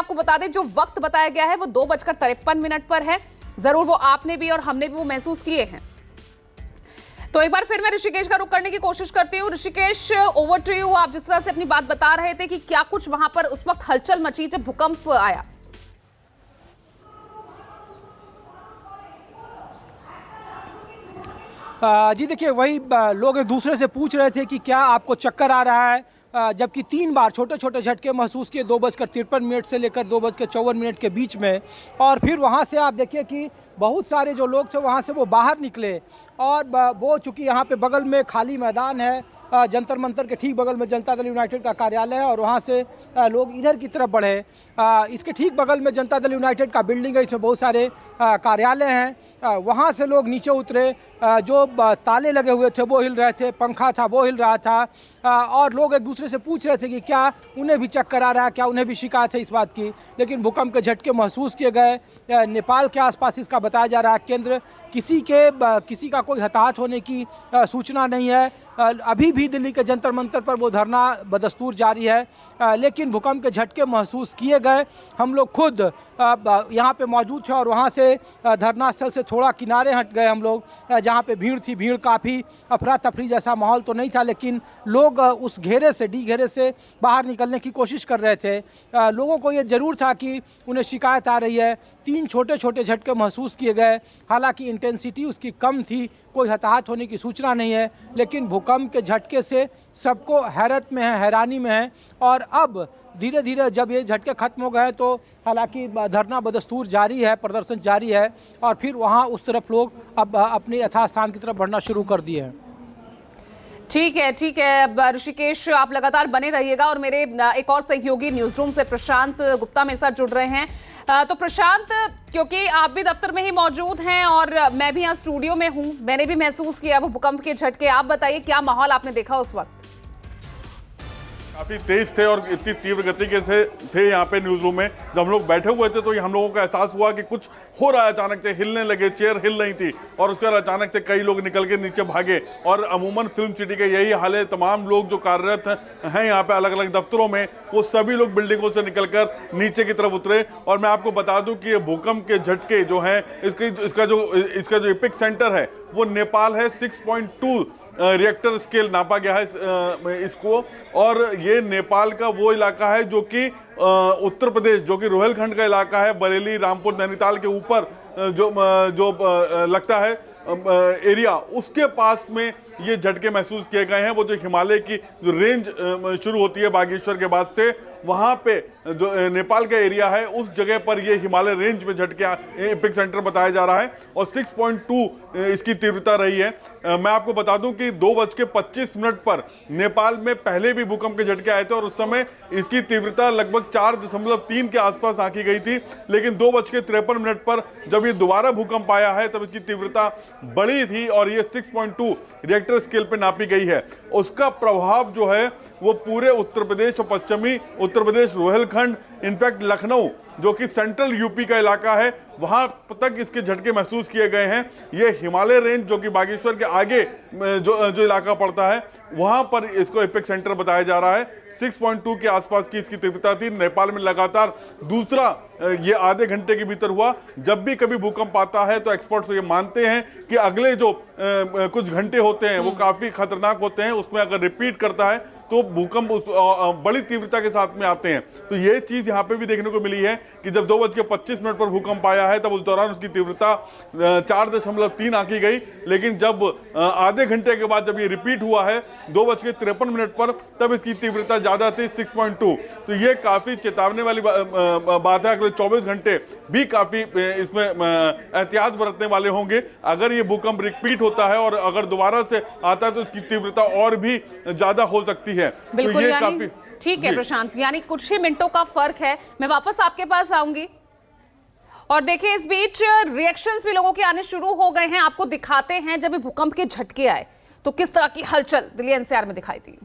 आपको बता दें जो वक्त बताया गया है वो 2:53 पर है। जरूर वो आपने भी और हमने भी वो महसूस किए हैं। तो एक बार फिर मैं ऋषिकेश का रुख करने की कोशिश करती हूँ। Rishikesh, over to you. आप जिस तरह से अपनी बात बता रहे थे कि क्या कुछ वहां पर उस वक्त हलचल मची जब भूकंप आया। जी देखिए, वही लोग एक दूसरे से पूछ रहे थे कि क्या आपको चक्कर आ रहा है, जबकि 3 बार छोटे छोटे झटके महसूस किए 2:53 से लेकर 2:54 के बीच में। और फिर वहाँ से आप देखिए कि बहुत सारे जो लोग थे वहाँ से वो बाहर निकले और वो चूँकि यहाँ पे बगल में खाली मैदान है, जंतर मंतर के ठीक बगल में जनता दल यूनाइटेड का कार्यालय है और वहाँ से लोग इधर की तरफ बढ़े। इसके ठीक बगल में जनता दल यूनाइटेड का बिल्डिंग है, इसमें बहुत सारे कार्यालय हैं। वहाँ से लोग नीचे उतरे, जो ताले लगे हुए थे वो हिल रहे थे, पंखा था वो हिल रहा था, और लोग एक दूसरे से पूछ रहे थे कि क्या उन्हें भी चक्कर आ रहा है, क्या उन्हें भी शिकायत है इस बात की। लेकिन भूकंप के झटके महसूस किए गए। नेपाल के आसपास इसका बताया जा रहा है केंद्र, किसी का कोई हताहत होने की सूचना नहीं है। अभी भी दिल्ली के जंतर मंतर पर वो धरना बदस्तूर जारी है, लेकिन भूकंप के झटके महसूस किए गए। हम लोग खुद यहाँ पे मौजूद थे और वहाँ से धरना स्थल से थोड़ा किनारे हट गए हम लोग, जहाँ पे भीड़ थी। भीड़ काफ़ी अफरा तफरी जैसा माहौल तो नहीं था, लेकिन लोग उस घेरे से डी घेरे से बाहर निकलने की कोशिश कर रहे थे। लोगों को ये ज़रूर था कि उन्हें शिकायत आ रही है। 3 छोटे छोटे झटके महसूस किए गए, हालांकि इंटेंसिटी उसकी कम थी, कोई हताहत होने की सूचना नहीं है। लेकिन भूकंप के झटके से सबको हैरत में है, हैरानी में है। और अब धीरे धीरे जब ये झटके खत्म हो गए तो हालांकि धरना बदस्तूर जारी है, प्रदर्शन जारी है, और फिर वहाँ उस तरफ लोग अब अपने यथास्थान की तरफ बढ़ना शुरू कर दिए हैं। ठीक है ऋषिकेश, आप लगातार बने रहिएगा। और मेरे एक और सहयोगी न्यूज रूम से प्रशांत गुप्ता मेरे साथ जुड़ रहे हैं। तो प्रशांत, क्योंकि आप भी दफ्तर में ही मौजूद हैं और मैं भी यहाँ स्टूडियो में हूँ, मैंने भी महसूस किया वो भूकंप के झटके। आप बताइए क्या माहौल आपने देखा उस वक्त। काफी तेज थे और इतनी तीव्र गति के से थे यहाँ पे न्यूज रूम में। जब हम लोग बैठे हुए थे तो हम लोगों को एहसास हुआ कि कुछ हो रहा है। अचानक से हिलने लगे, चेयर हिल रही थी और उसके बाद अचानक से कई लोग निकल के नीचे भागे। और अमूमन फिल्म सिटी का यही हाल है। तमाम लोग जो कार्यरत हैं यहाँ पे अलग अलग दफ्तरों में, वो सभी लोग बिल्डिंगों से निकलकर नीचे की तरफ उतरे। और मैं आपको बता दूं कि ये भूकंप के झटके जो है, इसका जो एपिक सेंटर है वो नेपाल है। 6.2 रिएक्टर स्केल नापा गया है इसको। और ये नेपाल का वो इलाका है जो कि उत्तर प्रदेश, जो कि रोहिलखंड का इलाका है, बरेली, रामपुर, नैनीताल के ऊपर जो लगता है एरिया, उसके पास में ये झटके महसूस किए गए हैं। वो जो हिमालय की जो रेंज शुरू होती है बागेश्वर के बाद से, वहाँ पे जो नेपाल का एरिया है उस जगह पर ये हिमालय रेंज में झटके एपिक सेंटर बताया जा रहा है। और 6.2 इसकी तीव्रता रही है। मैं आपको बता दूं कि 2:25 पर नेपाल में पहले भी भूकंप के झटके आए थे और उस समय इसकी तीव्रता लगभग 4.3 के आसपास आंकी गई थी। लेकिन 2:53 पर जब ये दोबारा भूकंप आया है तब इसकी तीव्रता बड़ी थी और ये 6.2 रिएक्टर स्केल पे नापी गई है। उसका प्रभाव जो है वो पूरे उत्तर प्रदेश और पश्चिमी उत्तर प्रदेश, रोहिलखंड, इनफैक्ट लखनऊ जो कि सेंट्रल यूपी का इलाका है, वहां तक इसके झटके महसूस किए गए हैं। ये हिमालय रेंज जो कि बागेश्वर के आगे जो इलाका पड़ता है, वहां पर इसको एपिक सेंटर बताया जा रहा है। 6.2 के आसपास की इसकी तीव्रता थी। नेपाल में लगातार दूसरा ये आधे घंटे के भीतर हुआ। जब भी कभी भूकंप आता है तो एक्सपर्ट्स ये मानते हैं कि अगले जो कुछ घंटे होते हैं वो काफी खतरनाक होते हैं। उसमें अगर रिपीट करता है तो भूकंप बड़ी तीव्रता के साथ में आते हैं। तो ये चीज यहाँ पे भी देखने को मिली है कि जब 2:25 पर भूकंप आया है तब उस दौरान उसकी तीव्रता 4.3 आंकी गई। लेकिन जब आधे घंटे के बाद जब ये रिपीट हुआ है 2:53 पर, तब इसकी तीव्रता ज्यादा थी, 6.2। तो ये काफी चेतावनी वाली बात है। अगले 24 घंटे भी काफी इसमें एहतियात बरतने वाले होंगे। अगर ये भूकंप रिपीट होता है और अगर दोबारा से आता है तो इसकी तीव्रता और भी ज्यादा हो सकती है। बिल्कुल, तो ये यानी ठीक है प्रशांत, यानी कुछ ही मिनटों का फर्क है। मैं वापस आपके पास आऊंगी। और देखिए इस बीच रिएक्शंस भी लोगों के आने शुरू हो गए हैं। आपको दिखाते हैं जब भूकंप के झटके आए तो किस तरह की हलचल दिल्ली एनसीआर में दिखाई दी।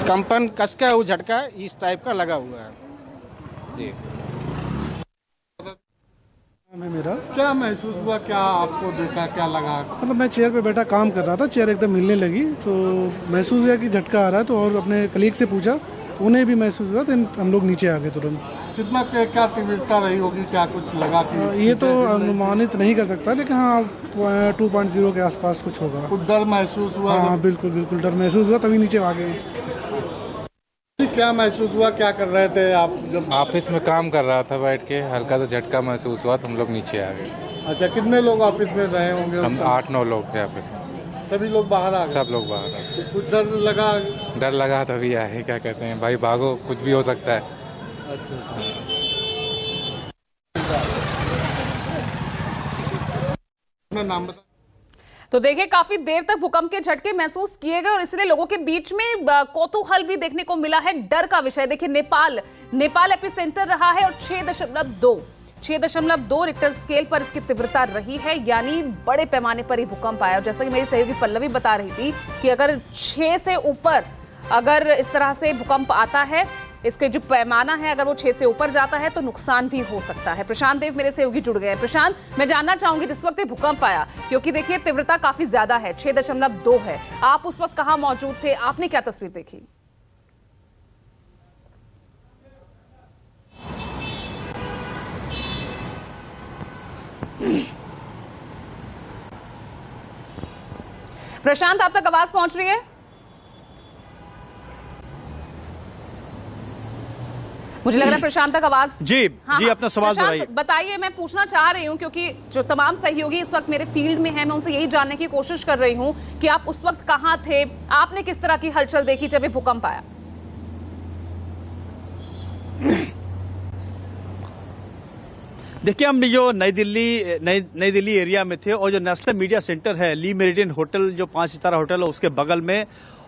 कंपन कस का वो झटका इस टाइप का लगा हुआ है जी। मेरा क्या महसूस हुआ, क्या आपको देखा, क्या लगा? मतलब मैं चेयर पे बैठा काम कर रहा था, चेयर एकदम हिलने लगी तो महसूस हुआ कि झटका आ रहा है। तो और अपने कलीग से पूछा तो उन्हें भी महसूस हुआ, तो हम लोग नीचे आ गए तुरंत। कितना क्या तीव्रता रही होगी, क्या कुछ लगा कि ये तो अनुमानित नहीं कर सकता, लेकिन हाँ 2.0 के आसपास कुछ होगा। कुछ डर महसूस हुआ? हाँ बिल्कुल बिल्कुल डर महसूस हुआ, तभी नीचे आ गए। क्या महसूस हुआ, क्या कर रहे थे आप जब? ऑफिस में काम कर रहा था बैठ के, हल्का सा झटका महसूस हुआ तो हम लोग नीचे आ गए। अच्छा, कितने लोग ऑफिस में रहे होंगे? हम 8-9 लोग थे ऑफिस में। सभी लोग बाहर आ गए? सब लोग बाहर आ गए। कुछ डर लगा? डर लगा तभी आए, क्या कहते हैं भाई, भागो कुछ भी हो सकता है। अच्छा। अपना नाम बता। तो देखिए, काफी देर तक भूकंप के झटके महसूस किए गए और इसलिए लोगों के बीच में कौतूहल भी देखने को मिला है, डर का विषय। देखिए, नेपाल एपिसेंटर रहा है और 6.2 रिक्टर स्केल पर इसकी तीव्रता रही है, यानी बड़े पैमाने पर ही भूकंप आया। जैसा कि मेरी सहयोगी पल्लवी बता रही थी कि अगर 6 से ऊपर अगर इस तरह से भूकंप आता है, इसके जो पैमाना है अगर वो 6 से ऊपर जाता है तो नुकसान भी हो सकता है। प्रशांत देव मेरे सहयोगी जुड़ गए हैं। प्रशांत, मैं जानना चाहूंगी जिस वक्त ये भूकंप आया, क्योंकि देखिए तीव्रता काफी ज्यादा है, 6.2 है, आप उस वक्त कहां मौजूद थे, आपने क्या तस्वीर देखी? प्रशांत, आप तक आवाज पहुंच रही है? मुझे लग रहा है प्रशांत तक आवाज जी अपना सवाल दोहराइए। बताइए, मैं पूछना चाह रही हूं क्योंकि जो तमाम सहयोगी इस वक्त मेरे फील्ड में हैं, मैं उनसे यही जानने की कोशिश कर रही हूं कि आप उस वक्त कहां थे, आपने किस तरह की हलचल देखी जब ये भूकंप आया? देखिए, हम जो नई दिल्ली एरिया में थे और जो नेशनल मीडिया सेंटर है, ली मेरिडियन होटल जो 5 सितारा होटल है उसके बगल में,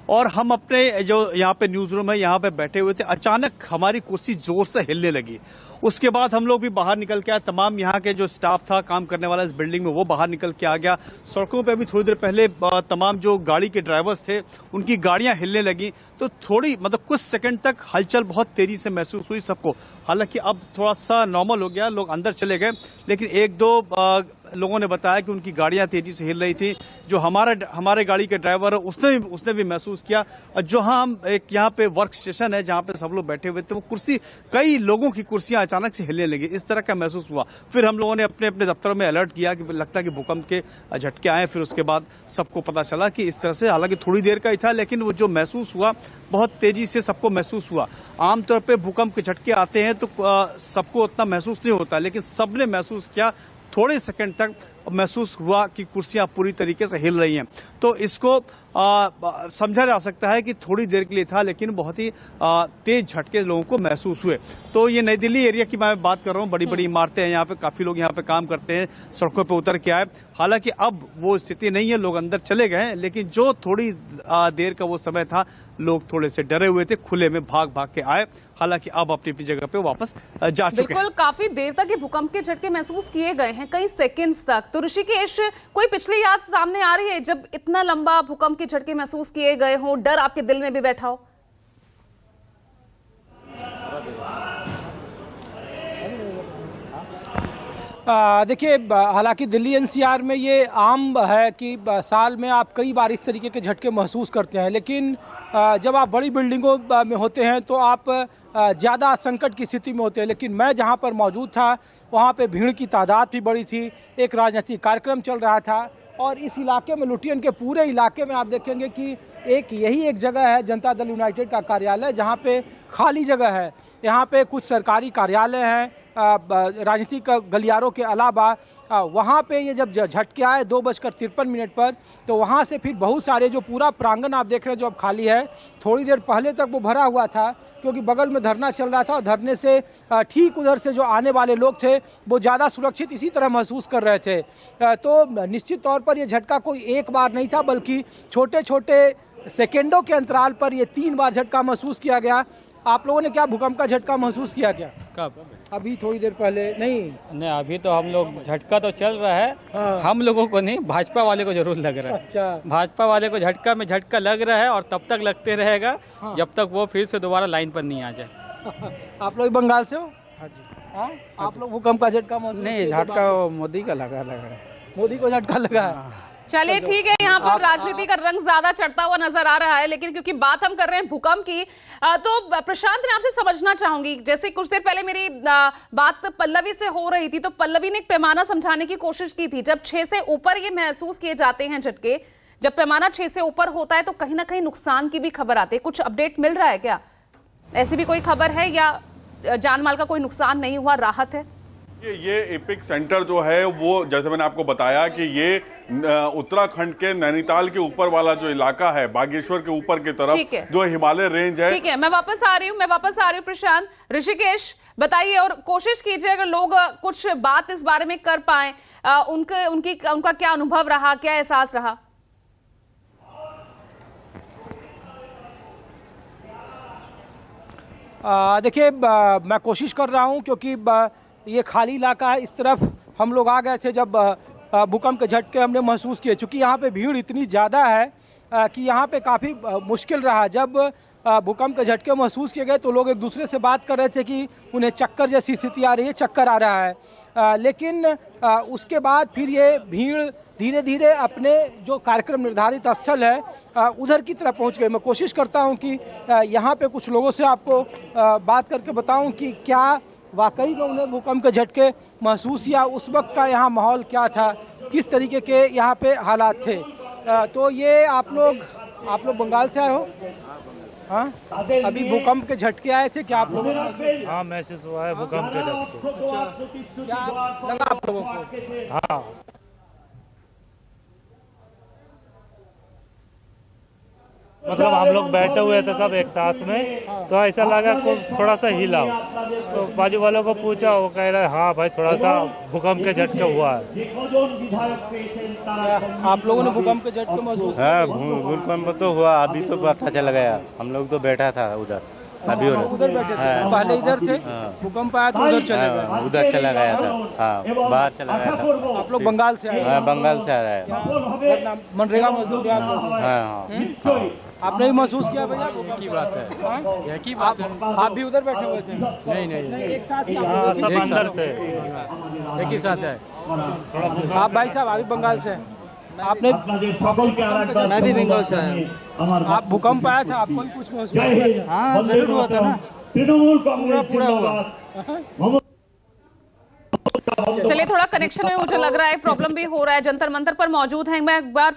और हम अपने जो यहाँ पे न्यूज रूम है यहाँ पे बैठे हुए थे, अचानक हमारी कुर्सी जोर से हिलने लगी। उसके बाद हम लोग भी बाहर निकल के आए, तमाम यहाँ के जो स्टाफ था काम करने वाला इस बिल्डिंग में वो बाहर निकल के आ गया। सड़कों पे अभी थोड़ी देर पहले तमाम जो गाड़ी के ड्राइवर्स थे उनकी गाड़ियां हिलने लगी, तो थोड़ी कुछ सेकंड तक हलचल बहुत तेजी से महसूस हुई सबको। हालांकि अब थोड़ा सा नॉर्मल हो गया, लोग अंदर चले गए, लेकिन 1-2 लोगों ने बताया कि उनकी गाड़ियां तेजी से हिल रही थी। जो हमारे गाड़ी के ड्राइवर है उसने भी महसूस किया। जो हम एक यहाँ पे वर्क स्टेशन है जहाँ पे सब लोग बैठे हुए थे, वो कुर्सी, कई लोगों की कुर्सियां अचानक से हिलने लगी, इस तरह का महसूस हुआ। फिर हम लोगों ने अपने अपने दफ्तर में अलर्ट किया कि लगता है कि भूकंप के झटके आए। फिर उसके बाद सबको पता चला कि इस तरह से, हालांकि थोड़ी देर का ही था, लेकिन वो जो महसूस हुआ बहुत तेजी से सबको महसूस हुआ। आमतौर पर भूकंप के झटके आते हैं तो सबको उतना महसूस नहीं होता, लेकिन सबने महसूस किया, थोड़े सेकंड तक महसूस हुआ कि कुर्सियां पूरी तरीके से हिल रही हैं। तो इसको समझा जा सकता है कि थोड़ी देर के लिए था, लेकिन बहुत ही तेज झटके लोगों को महसूस हुए। तो ये नई दिल्ली एरिया की मैं बात कर रहा हूँ, बड़ी बड़ी इमारतें हैं यहाँ पे, काफी लोग यहाँ पे काम करते हैं, सड़कों पे उतर के आए। हालांकि अब वो स्थिति नहीं है, लोग अंदर चले गए, लेकिन जो थोड़ी देर का वो समय था, लोग थोड़े से डरे हुए थे, खुले में भाग भाग के आए। हालांकि अब अपनी अपनी जगह पे वापस जा चुके हैं। बिल्कुल, काफी देर तक ये भूकंप के झटके महसूस किए गए हैं, कई सेकंड्स तक। तो ऋषिकेश, कोई पिछली याद सामने आ रही है जब इतना लंबा भूकंप के झटके महसूस किए गए हो, डर आपके दिल में भी बैठा हो? देखिए, हालांकि दिल्ली एनसीआर में ये आम है कि साल में आप कई बार इस तरीके के झटके महसूस करते हैं, लेकिन जब आप बड़ी बिल्डिंगों में होते हैं तो आप ज़्यादा संकट की स्थिति में होते हैं। लेकिन मैं जहां पर मौजूद था वहां पे भीड़ की तादाद भी बड़ी थी, एक राजनीतिक कार्यक्रम चल रहा था, और इस इलाके में, लुटियन के पूरे इलाके में आप देखेंगे कि यही एक जगह है जनता दल यूनाइटेड का कार्यालय, जहां पे खाली जगह है। यहाँ पे कुछ सरकारी कार्यालय हैं, राजनीतिक गलियारों के अलावा। वहाँ पे ये जब झटके आए 2:53 पर, तो वहाँ से फिर बहुत सारे, जो पूरा प्रांगण आप देख रहे हैं जो अब खाली है, थोड़ी देर पहले तक वो भरा हुआ था क्योंकि बगल में धरना चल रहा था, और धरने से ठीक उधर से जो आने वाले लोग थे वो ज़्यादा सुरक्षित इसी तरह महसूस कर रहे थे। तो निश्चित तौर पर ये झटका कोई एक बार नहीं था, बल्कि छोटे छोटे सेकेंडों के अंतराल पर ये 3 बार झटका महसूस किया गया। आप लोगों ने क्या भूकंप का झटका महसूस किया क्या? कब? अभी थोड़ी देर पहले? नहीं, अभी तो हम लोग, झटका तो चल रहा है। हाँ। हम लोगों को नहीं, भाजपा वाले को जरूर लग रहा है। अच्छा। भाजपा वाले को झटका लग रहा है, और तब तक लगते रहेगा। हाँ। जब तक वो फिर से दोबारा लाइन पर नहीं आ जाए। आप लोग बंगाल से हो? हाँ जी। हाँ? आप लोग भूकंप का झटका महसूस? नहीं, झटका मोदी का लगा है। मोदी को झटका लगा है? चलिए ठीक है, यहाँ पर राजनीति का रंग ज्यादा चढ़ता हुआ नजर आ रहा है, लेकिन क्योंकि बात हम कर रहे हैं भूकंप की, तो प्रशांत मैं आपसे समझना चाहूंगी, जैसे कुछ देर पहले मेरी बात पल्लवी से हो रही थी, तो पल्लवी ने एक पैमाना समझाने की कोशिश की थी। जब 6 से ऊपर ये महसूस किए जाते हैं झटके, जब पैमाना 6 से ऊपर होता है तो कहीं ना कहीं नुकसान की भी खबर आती है। कुछ अपडेट मिल रहा है क्या? ऐसी भी कोई खबर है या जान माल का कोई नुकसान नहीं हुआ, राहत है? ये एपिक सेंटर जो है वो, जैसे मैंने आपको बताया कि ये उत्तराखंड के नैनीताल के ऊपर वाला जो इलाका है, बागेश्वर के ऊपर की तरफ जो हिमालय रेंज है। ठीक है, मैं वापस आ रही हूँ प्रशांत। ऋषिकेश बताइए और कोशिश कीजिए अगर लोग कुछ बात इस बारे में कर पाए, उनका क्या अनुभव रहा, क्या एहसास रहा? देखिए, मैं कोशिश कर रहा हूं क्योंकि ये खाली इलाका है। इस तरफ हम लोग आ गए थे जब भूकंप के झटके हमने महसूस किए। चूँकि यहाँ पे भीड़ इतनी ज़्यादा है कि यहाँ पे काफ़ी मुश्किल रहा। जब भूकंप के झटके महसूस किए गए तो लोग एक दूसरे से बात कर रहे थे कि उन्हें चक्कर जैसी स्थिति आ रही है, चक्कर आ रहा है। लेकिन उसके बाद फिर ये भीड़ धीरे धीरे अपने जो कार्यक्रम निर्धारित स्थल है उधर की तरफ पहुंच गई। मैं कोशिश करता हूं कि यहाँ पे कुछ लोगों से आपको बात करके बताऊं कि क्या वाकई में उन्हें भूकंप के झटके महसूस, या उस वक्त का यहाँ माहौल क्या था, किस तरीके के यहाँ पे हालात थे। तो ये आप लोग बंगाल से आए हो? हाँ, अभी भूकंप के झटके आए थे, क्या आप लोगों को? हाँ, महसूस हुआ है भूकंप के झटके। क्या लगा आप लोगों को? हाँ, मतलब हम लोग बैठे हुए थे सब एक साथ में, तो ऐसा लगा को थोड़ा सा हिला, तो बाजू वालों को पूछा, वो कह रहे हाँ भाई थोड़ा सा भूकंप के झटके हुआ है। आप लोगों ने भूकंप के झटके महसूस किए? हाँ, भूकंप तो हुआ, अभी तो पता चला गया। हम लोग तो बैठा था उधर, अभी उधर बैठे थे, पहले इधर थे, भूकंप आया तो उधर चले गए। उधर चला गया था, हाँ, बाहर चला गया था। आप लोग बंगाल से आए? हाँ, बंगाल से आ रहा है। मनरेगा मजदूर हैं आप लोग? हाँ, आपने भी महसूस किया भैया? की बात है, हाँ? की बात है। आप भी उधर बैठे हुए थे? नहीं, एक साथ ही हाँ, सब अंदर थे, एक ही साथ है। आप भाई साहब अभी बंगाल से हैं? आपने? मैं भी बंगाल से आया। आप भूकंप आया था, आपको भी कुछ महसूस हुआ? हाँ, जरूर हुआ था ना, पूरा हुआ। चलिए, थोड़ा कनेक्शन में मुझे लग रहा है प्रॉब्लम भी हो रहा है। जंतर मंतर पर मौजूद हैं, मैं एक बार